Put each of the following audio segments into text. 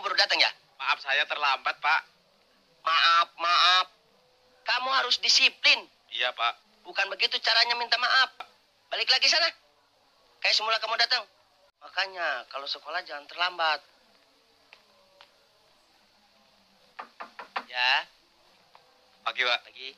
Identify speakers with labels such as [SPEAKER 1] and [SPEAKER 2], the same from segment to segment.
[SPEAKER 1] baru datang ya?
[SPEAKER 2] Maaf saya terlambat, Pak.
[SPEAKER 1] Maaf. Kamu harus disiplin.
[SPEAKER 2] Iya, Pak.
[SPEAKER 1] Bukan begitu caranya minta maaf. Balik lagi sana. Kayak semula kamu datang. Makanya kalau sekolah jangan terlambat. Ya.
[SPEAKER 2] Pagi, Pak.
[SPEAKER 1] Pagi.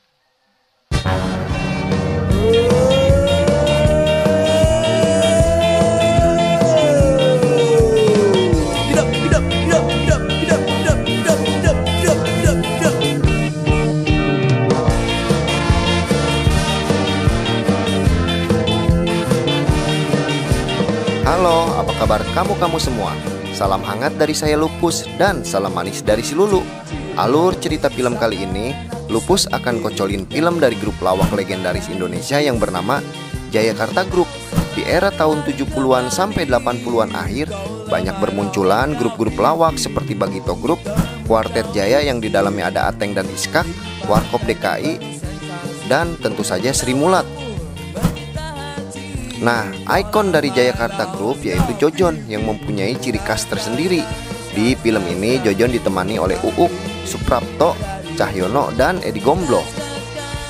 [SPEAKER 3] Halo, apa kabar kamu semua? Salam hangat dari saya Lupus dan salam manis dari si Lulu. Alur cerita film kali ini, Lupus akan kocolin film dari grup lawak legendaris Indonesia yang bernama Jayakarta Group. Di era tahun 70-an sampai 80-an akhir, banyak bermunculan grup-grup lawak seperti Bagito Group, Kuartet Jaya yang di dalamnya ada Ateng dan Iskak, Warkop DKI, dan tentu saja Sri Mulat. Nah, ikon dari Jayakarta Group yaitu Jojon yang mempunyai ciri khas tersendiri. Di film ini Jojon ditemani oleh Uuk, Suprapto, Cahyono, dan Edi Gomblo.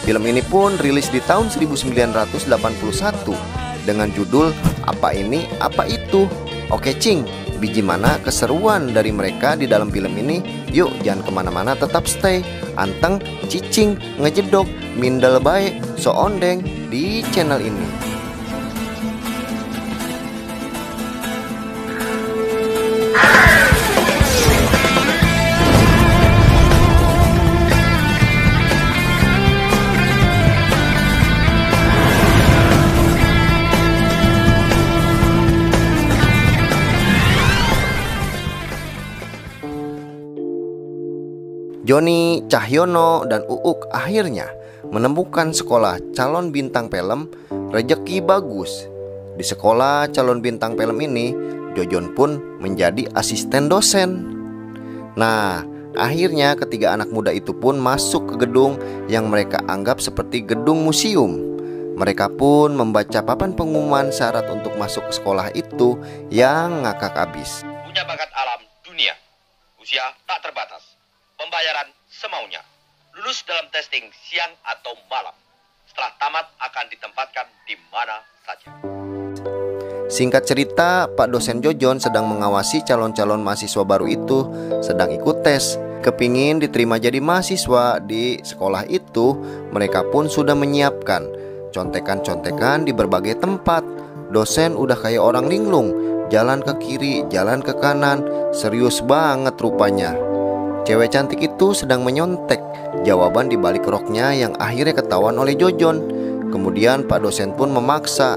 [SPEAKER 3] Film ini pun rilis di tahun 1981 dengan judul Apa Ini Apa Itu. Oke Cing, biji mana keseruan dari mereka di dalam film ini? Yuk jangan kemana-mana, tetap stay anteng, cicing, ngejedok, mindel bae, so ondeng di channel ini. Joni, Cahyono, dan Uuk akhirnya menemukan sekolah calon bintang film Rejeki Bagus. Di sekolah calon bintang film ini, Jojon pun menjadi asisten dosen. Nah, akhirnya ketiga anak muda itu pun masuk ke gedung yang mereka anggap seperti gedung museum. Mereka pun membaca papan pengumuman syarat untuk masuk ke sekolah itu yang ngakak abis.
[SPEAKER 2] Punya bakat alam dunia. Usia tak terbatas. Pembayaran semaunya. Lulus dalam testing siang atau malam. Setelah tamat akan ditempatkan di mana saja.
[SPEAKER 3] Singkat cerita, Pak dosen Jojon sedang mengawasi calon-calon mahasiswa baru itu sedang ikut tes. Kepingin diterima jadi mahasiswa di sekolah itu, mereka pun sudah menyiapkan contekan-contekan di berbagai tempat. Dosen udah kayak orang linglung, jalan ke kiri, jalan ke kanan, serius banget rupanya. Cewek cantik itu sedang menyontek jawaban di balik roknya yang akhirnya ketahuan oleh Jojon. Kemudian Pak dosen pun memaksa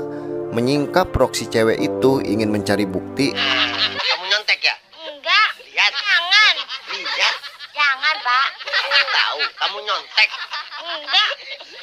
[SPEAKER 3] menyingkap rok si cewek itu ingin mencari bukti.
[SPEAKER 1] Kamu nyontek ya?
[SPEAKER 4] Enggak.
[SPEAKER 1] Lihat.
[SPEAKER 4] Jangan.
[SPEAKER 1] Lihat.
[SPEAKER 4] Jangan, Pak.
[SPEAKER 1] Aku tahu kamu nyontek.
[SPEAKER 4] Enggak.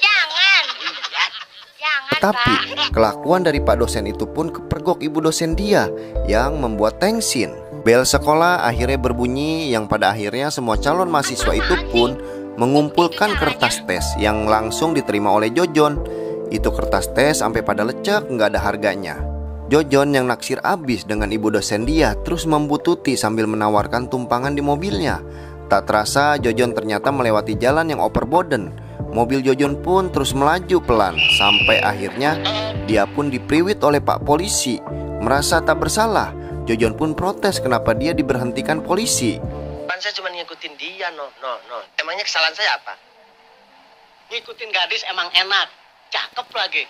[SPEAKER 4] Jangan.
[SPEAKER 1] Lihat.
[SPEAKER 4] Jangan,
[SPEAKER 3] Tapi
[SPEAKER 4] Pak.
[SPEAKER 3] kelakuan dari Pak dosen itu pun kepergok ibu dosen dia yang membuat tensin. Bel sekolah akhirnya berbunyi yang pada akhirnya semua calon mahasiswa itu pun mengumpulkan kertas tes yang langsung diterima oleh Jojon. Itu kertas tes sampai pada lecek nggak ada harganya. Jojon yang naksir abis dengan ibu dosen dia terus membututi sambil menawarkan tumpangan di mobilnya. Tak terasa Jojon ternyata melewati jalan yang overboden. Mobil Jojon pun terus melaju pelan sampai akhirnya dia pun dipriwit oleh Pak polisi. Merasa tak bersalah, Jojon pun protes kenapa dia diberhentikan polisi.
[SPEAKER 1] Kan saya cuma ngikutin dia, no. Emangnya kesalahan saya apa?
[SPEAKER 5] Ngikutin gadis emang enak, cakep lagi.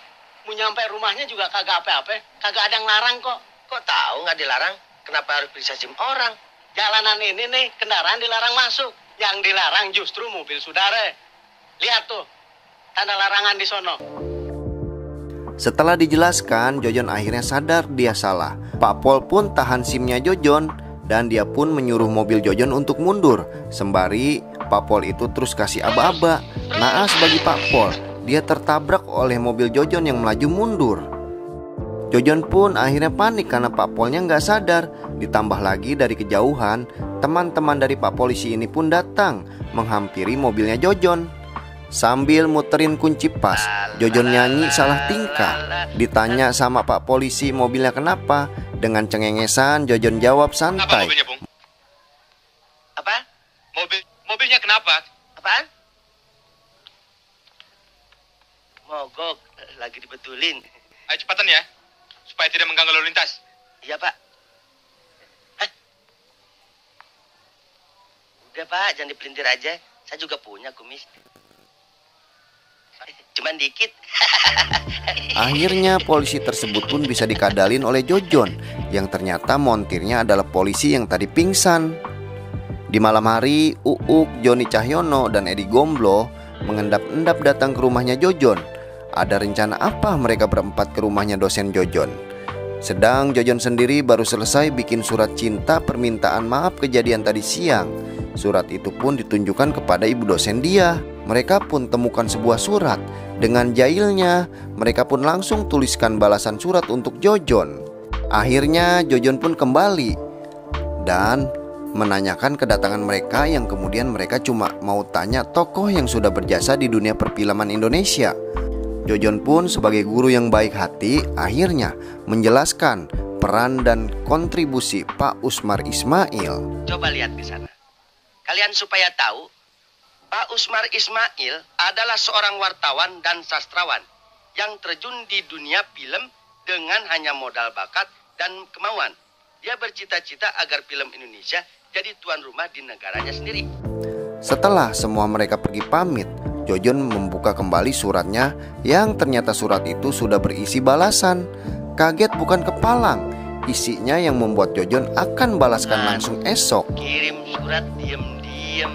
[SPEAKER 5] Mau nyampe rumahnya juga kagak apa-apa, kagak ada yang larang kok.
[SPEAKER 1] Kok tahu nggak dilarang? Kenapa harus bisa sim orang?
[SPEAKER 5] Jalanan ini nih, kendaraan dilarang masuk. Yang dilarang justru mobil saudara. Lihat tuh, tanda larangan di sono.
[SPEAKER 3] Setelah dijelaskan, Jojon akhirnya sadar dia salah. Pak Pol pun tahan SIM-nya Jojon dan dia pun menyuruh mobil Jojon untuk mundur. Sembari Pak Pol itu terus kasih aba-aba. Naas bagi Pak Pol, dia tertabrak oleh mobil Jojon yang melaju mundur. Jojon pun akhirnya panik karena Pak Polnya nggak sadar. Ditambah lagi dari kejauhan, teman-teman dari Pak polisi ini pun datang menghampiri mobilnya Jojon. Sambil muterin kunci pas, Jojon nyanyi salah tingkah. Ditanya sama Pak polisi mobilnya kenapa, dengan cengengesan Jojon jawab santai.
[SPEAKER 2] Mobilnya kenapa?
[SPEAKER 1] Apaan? Mogok, lagi dibetulin.
[SPEAKER 2] Ayo cepatan ya, supaya tidak mengganggu lalu lintas.
[SPEAKER 1] Iya, Pak. Hah? Udah, Pak, jangan dipelintir aja. Saya juga punya kumis. Cuman dikit.
[SPEAKER 3] Akhirnya polisi tersebut pun bisa dikadalin oleh Jojon, yang ternyata montirnya adalah polisi yang tadi pingsan. Di malam hari, Uuk, Joni Cahyono, dan Edi Gomblo mengendap-endap datang ke rumahnya Jojon. Ada rencana apa mereka berempat ke rumahnya dosen Jojon? Sedang Jojon sendiri baru selesai bikin surat cinta permintaan maaf kejadian tadi siang. Surat itu pun ditunjukkan kepada ibu dosen dia. Mereka pun temukan sebuah surat. Dengan jahilnya, mereka pun langsung tuliskan balasan surat untuk Jojon. Akhirnya Jojon pun kembali dan menanyakan kedatangan mereka, yang kemudian mereka cuma mau tanya tokoh yang sudah berjasa di dunia perfilman Indonesia. Jojon pun sebagai guru yang baik hati akhirnya menjelaskan peran dan kontribusi Pak Usmar Ismail.
[SPEAKER 1] Coba lihat di sana. Kalian supaya tahu, Pak Usmar Ismail adalah seorang wartawan dan sastrawan yang terjun di dunia film dengan hanya modal bakat dan kemauan. Dia bercita-cita agar film Indonesia jadi tuan rumah di negaranya sendiri.
[SPEAKER 3] Setelah semua mereka pergi pamit, Jojon membuka kembali suratnya, yang ternyata surat itu sudah berisi balasan. Kaget bukan kepalang, isinya yang membuat Jojon akan balaskan langsung esok.
[SPEAKER 1] Kirim surat diem-diem.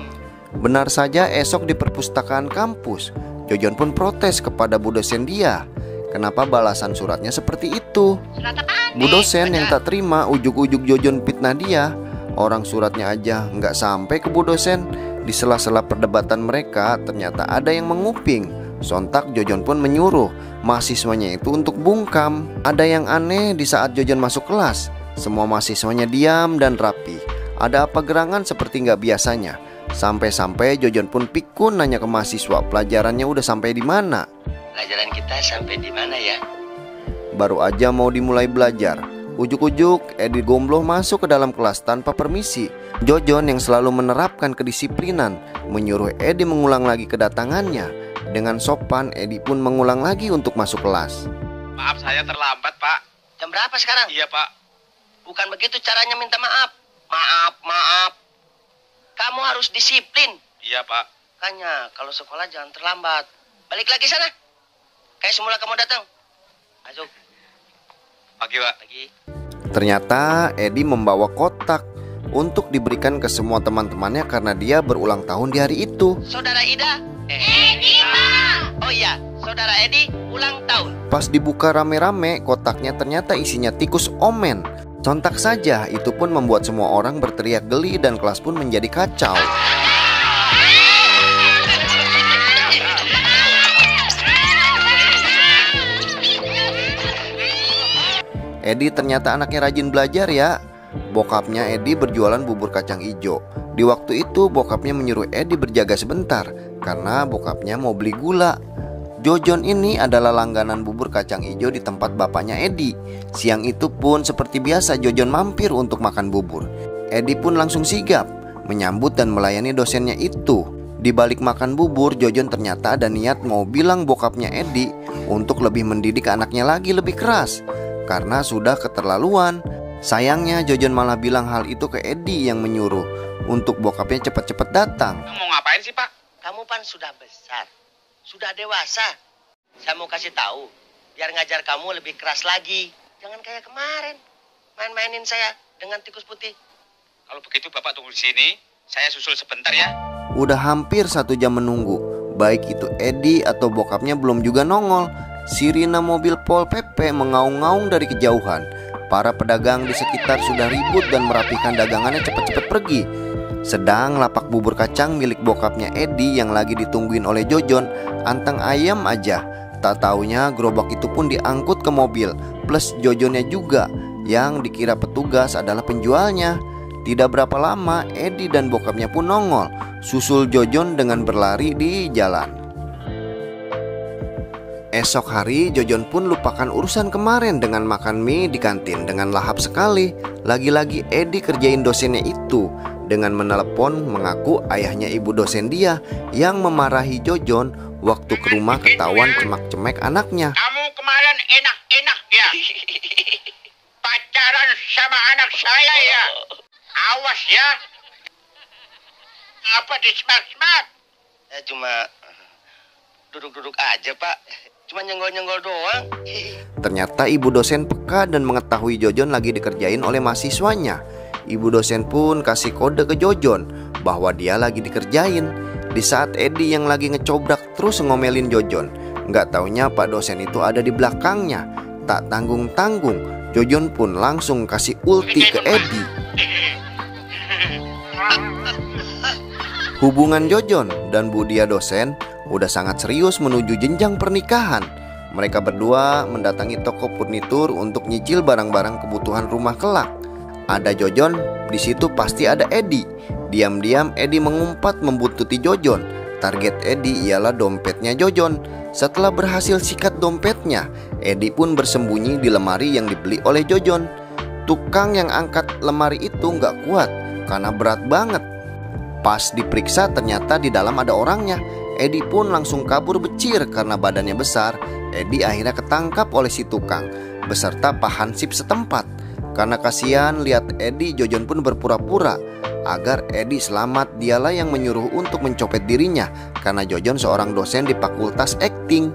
[SPEAKER 3] Benar saja, esok di perpustakaan kampus, Jojon pun protes kepada Bu dosen dia. Kenapa balasan suratnya seperti itu?
[SPEAKER 4] Surat apaan?
[SPEAKER 3] Bu dosen yang tak terima ujuk-ujuk Jojon fitnah dia. Orang suratnya aja nggak sampai ke Bu dosen. Di sela-sela perdebatan mereka, ternyata ada yang menguping. Sontak Jojon pun menyuruh mahasiswanya itu untuk bungkam. Ada yang aneh di saat Jojon masuk kelas. Semua mahasiswanya diam dan rapi. Ada apa gerangan seperti nggak biasanya. Sampai-sampai Jojon pun pikun nanya ke mahasiswa, pelajarannya udah sampai di mana?
[SPEAKER 1] Pelajaran kita sampai di mana ya?
[SPEAKER 3] Baru aja mau dimulai belajar, ujuk-ujuk Edi Gomblo masuk ke dalam kelas tanpa permisi. Jojon yang selalu menerapkan kedisiplinan menyuruh Edi mengulang lagi kedatangannya. Dengan sopan, Edi pun mengulang lagi untuk masuk kelas.
[SPEAKER 2] Maaf, saya terlambat, Pak.
[SPEAKER 1] Jam berapa sekarang?
[SPEAKER 2] Iya, Pak.
[SPEAKER 1] Bukan begitu caranya minta maaf. Maaf. Kamu harus disiplin.
[SPEAKER 2] Iya, Pak.
[SPEAKER 1] Makanya kalau sekolah jangan terlambat. Balik lagi sana. Kayak semula kamu datang. Masuk.
[SPEAKER 2] Pagi, Pak.
[SPEAKER 1] Pagi.
[SPEAKER 3] Ternyata Edi membawa kotak untuk diberikan ke semua teman-temannya karena dia berulang tahun di hari itu.
[SPEAKER 1] Saudara Ida. Edi, Pak. Oh iya, Saudara Edi ulang tahun.
[SPEAKER 3] Pas dibuka rame-rame, kotaknya ternyata isinya tikus omen. Sontak saja, itu pun membuat semua orang berteriak geli dan kelas pun menjadi kacau. Edi ternyata anaknya rajin belajar ya. Bokapnya Edi berjualan bubur kacang ijo. Di waktu itu bokapnya menyuruh Edi berjaga sebentar karena bokapnya mau beli gula. Jojon ini adalah langganan bubur kacang ijo di tempat bapaknya Edi. Siang itu pun seperti biasa Jojon mampir untuk makan bubur. Edi pun langsung sigap menyambut dan melayani dosennya itu. Di balik makan bubur, Jojon ternyata ada niat mau bilang bokapnya Edi untuk lebih mendidik anaknya lagi lebih keras karena sudah keterlaluan. Sayangnya Jojon malah bilang hal itu ke Edi yang menyuruh untuk bokapnya cepat-cepat datang.
[SPEAKER 2] Mau ngapain sih, Pak?
[SPEAKER 1] Kamu kan sudah besar, sudah dewasa. Saya mau kasih tahu, biar ngajar kamu lebih keras lagi. Jangan kayak kemarin, main-mainin saya dengan tikus putih.
[SPEAKER 2] Kalau begitu Bapak tunggu di sini, saya susul sebentar ya.
[SPEAKER 3] Udah hampir 1 jam menunggu. Baik itu Edi atau bokapnya belum juga nongol. Sirine mobil Pol PP mengaung-ngaung dari kejauhan. Para pedagang di sekitar sudah ribut dan merapikan dagangannya cepat-cepat pergi. Sedang lapak bubur kacang milik bokapnya Edi yang lagi ditungguin oleh Jojon anteng ayam aja. Tak taunya gerobak itu pun diangkut ke mobil, plus Jojonnya juga yang dikira petugas adalah penjualnya. Tidak berapa lama Edi dan bokapnya pun nongol, susul Jojon dengan berlari di jalan. Esok hari Jojon pun lupakan urusan kemarin dengan makan mie di kantin dengan lahap sekali. Lagi-lagi Edi kerjain dosennya itu dengan menelepon mengaku ayahnya ibu dosen dia yang memarahi Jojon waktu ke rumah ketahuan cemak-cemek anaknya.
[SPEAKER 6] Kamu kemarin enak-enak ya pacaran sama anak saya ya. Awas ya. Apa disemak-semak?
[SPEAKER 1] Cuma duduk-duduk aja, Pak. Cuma nyenggol-nyenggol doang.
[SPEAKER 3] Ternyata ibu dosen peka dan mengetahui Jojon lagi dikerjain oleh mahasiswanya. Ibu dosen pun kasih kode ke Jojon bahwa dia lagi dikerjain. Di saat Edi yang lagi ngecobrak terus ngomelin Jojon, nggak taunya Pak dosen itu ada di belakangnya. Tak tanggung-tanggung, Jojon pun langsung kasih ulti ke Edi. Hubungan Jojon dan Budia dosen udah sangat serius menuju jenjang pernikahan. Mereka berdua mendatangi toko furnitur untuk nyicil barang-barang kebutuhan rumah kelak. Ada Jojon, di situ pasti ada Edi. Diam-diam Edi mengumpat membuntuti Jojon. Target Edi ialah dompetnya Jojon. Setelah berhasil sikat dompetnya, Edi pun bersembunyi di lemari yang dibeli oleh Jojon. Tukang yang angkat lemari itu nggak kuat karena berat banget. Pas diperiksa ternyata di dalam ada orangnya. Edi pun langsung kabur becir karena badannya besar. Edi akhirnya ketangkap oleh si tukang beserta Pak Hansip setempat. Karena kasihan lihat Edi, Jojon pun berpura-pura agar Edi selamat. Dialah yang menyuruh untuk mencopet dirinya karena Jojon seorang dosen di fakultas akting.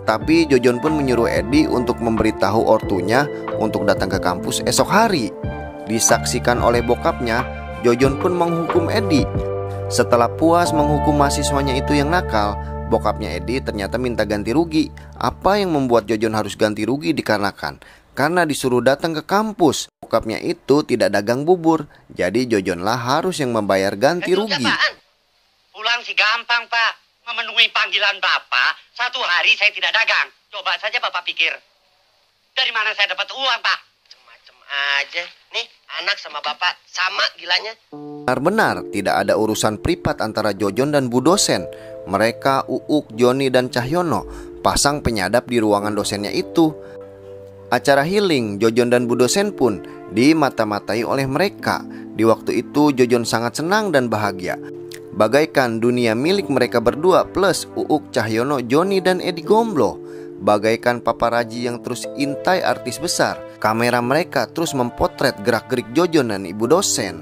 [SPEAKER 3] Tapi Jojon pun menyuruh Edi untuk memberitahu ortunya untuk datang ke kampus esok hari. Disaksikan oleh bokapnya, Jojon pun menghukum Edi. Setelah puas menghukum mahasiswanya itu yang nakal, bokapnya Edi ternyata minta ganti rugi. Apa yang membuat Jojon harus ganti rugi dikarenakan karena disuruh datang ke kampus. Bokapnya itu tidak dagang bubur, jadi Jojonlah harus yang membayar ganti rugi.
[SPEAKER 5] Pulang sih gampang, Pak. Memenuhi panggilan Bapak, 1 hari saya tidak dagang. Coba saja Bapak pikir. Dari mana saya dapat uang, Pak?
[SPEAKER 1] Macem-macem aja. Nih, anak sama bapak sama gilanya.
[SPEAKER 3] Benar-benar tidak ada urusan privat antara Jojon dan Bu dosen. Mereka, Uuk, Joni, dan Cahyono pasang penyadap di ruangan dosennya itu. Acara healing Jojon dan Bu dosen pun dimata-matai oleh mereka. Di waktu itu Jojon sangat senang dan bahagia, bagaikan dunia milik mereka berdua plus Uuk, Cahyono, Joni, dan Edi Gomblo. Bagaikan paparaji yang terus intai artis besar, kamera mereka terus mempotret gerak-gerik Jojon dan ibu dosen.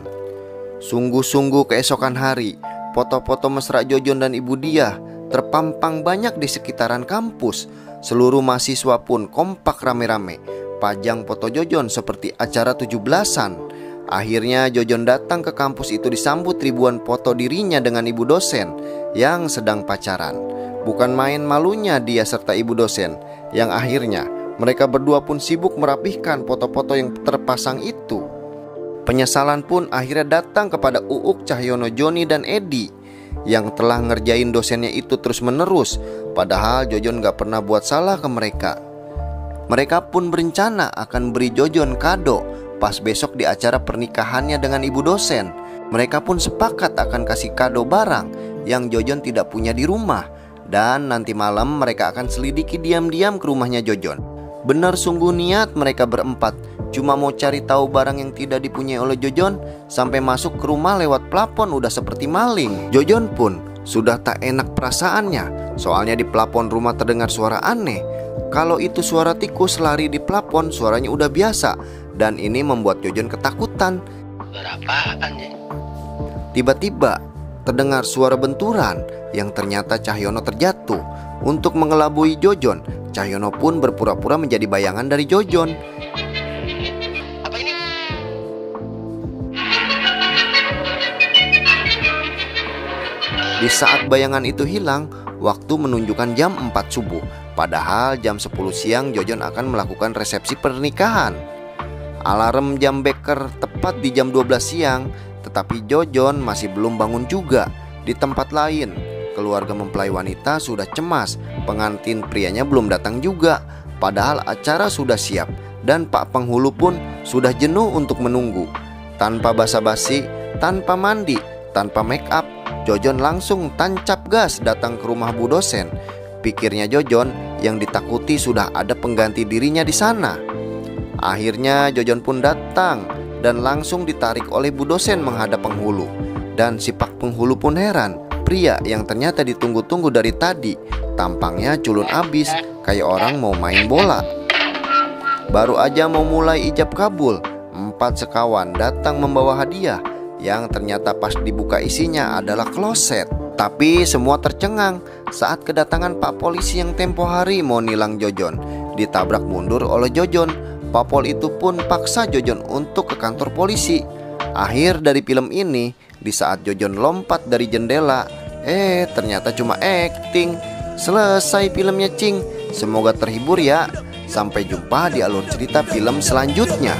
[SPEAKER 3] Sungguh-sungguh keesokan hari, foto-foto mesra Jojon dan ibu dia terpampang banyak di sekitaran kampus. Seluruh mahasiswa pun kompak rame-rame pajang foto Jojon seperti acara 17-an. Akhirnya Jojon datang ke kampus itu disambut ribuan foto dirinya dengan ibu dosen yang sedang pacaran. Bukan main malunya dia serta ibu dosen, yang akhirnya mereka berdua pun sibuk merapihkan foto-foto yang terpasang itu. Penyesalan pun akhirnya datang kepada Uuk, Cahyono, Joni, dan Edi yang telah ngerjain dosennya itu terus-menerus. Padahal Jojon gak pernah buat salah ke mereka. Mereka pun berencana akan beri Jojon kado pas besok di acara pernikahannya dengan ibu dosen. Mereka pun sepakat akan kasih kado barang yang Jojon tidak punya di rumah. Dan nanti malam mereka akan selidiki diam-diam ke rumahnya Jojon. Benar sungguh niat mereka berempat, cuma mau cari tahu barang yang tidak dipunyai oleh Jojon. Sampai masuk ke rumah lewat plafon udah seperti maling. Jojon pun sudah tak enak perasaannya, soalnya di plafon rumah terdengar suara aneh. Kalau itu suara tikus lari di plafon, suaranya udah biasa. Dan ini membuat Jojon ketakutan.
[SPEAKER 1] Berapaan ya?
[SPEAKER 3] Tiba-tiba terdengar suara benturan yang ternyata Cahyono terjatuh. Untuk mengelabui Jojon, Cahyono pun berpura-pura menjadi bayangan dari Jojon.
[SPEAKER 1] Apa ini?
[SPEAKER 3] Di saat bayangan itu hilang, waktu menunjukkan jam 4 subuh. Padahal jam 10 siang Jojon akan melakukan resepsi pernikahan. Alarm jam beker tepat di jam 12 siang. Tetapi Jojon masih belum bangun juga. Di tempat lain, keluarga mempelai wanita sudah cemas. Pengantin prianya belum datang juga. Padahal acara sudah siap. Dan Pak Penghulu pun sudah jenuh untuk menunggu. Tanpa basa-basi, tanpa mandi, tanpa make up, Jojon langsung tancap gas datang ke rumah Bu dosen. Pikirnya Jojon yang ditakuti sudah ada pengganti dirinya di sana. Akhirnya Jojon pun datang dan langsung ditarik oleh Bu dosen menghadap penghulu. Dan si Pak penghulu pun heran, pria yang ternyata ditunggu-tunggu dari tadi tampangnya culun abis kayak orang mau main bola. Baru aja mau mulai ijab kabul, 4 sekawan datang membawa hadiah yang ternyata pas dibuka isinya adalah kloset. Tapi semua tercengang saat kedatangan Pak Polisi yang tempo hari mau nilang Jojon. Ditabrak mundur oleh Jojon. Pak Pol itu pun paksa Jojon untuk ke kantor polisi. Akhir dari film ini, di saat Jojon lompat dari jendela, ternyata cuma acting. Selesai filmnya, Cing. Semoga terhibur ya. Sampai jumpa di alur cerita film selanjutnya.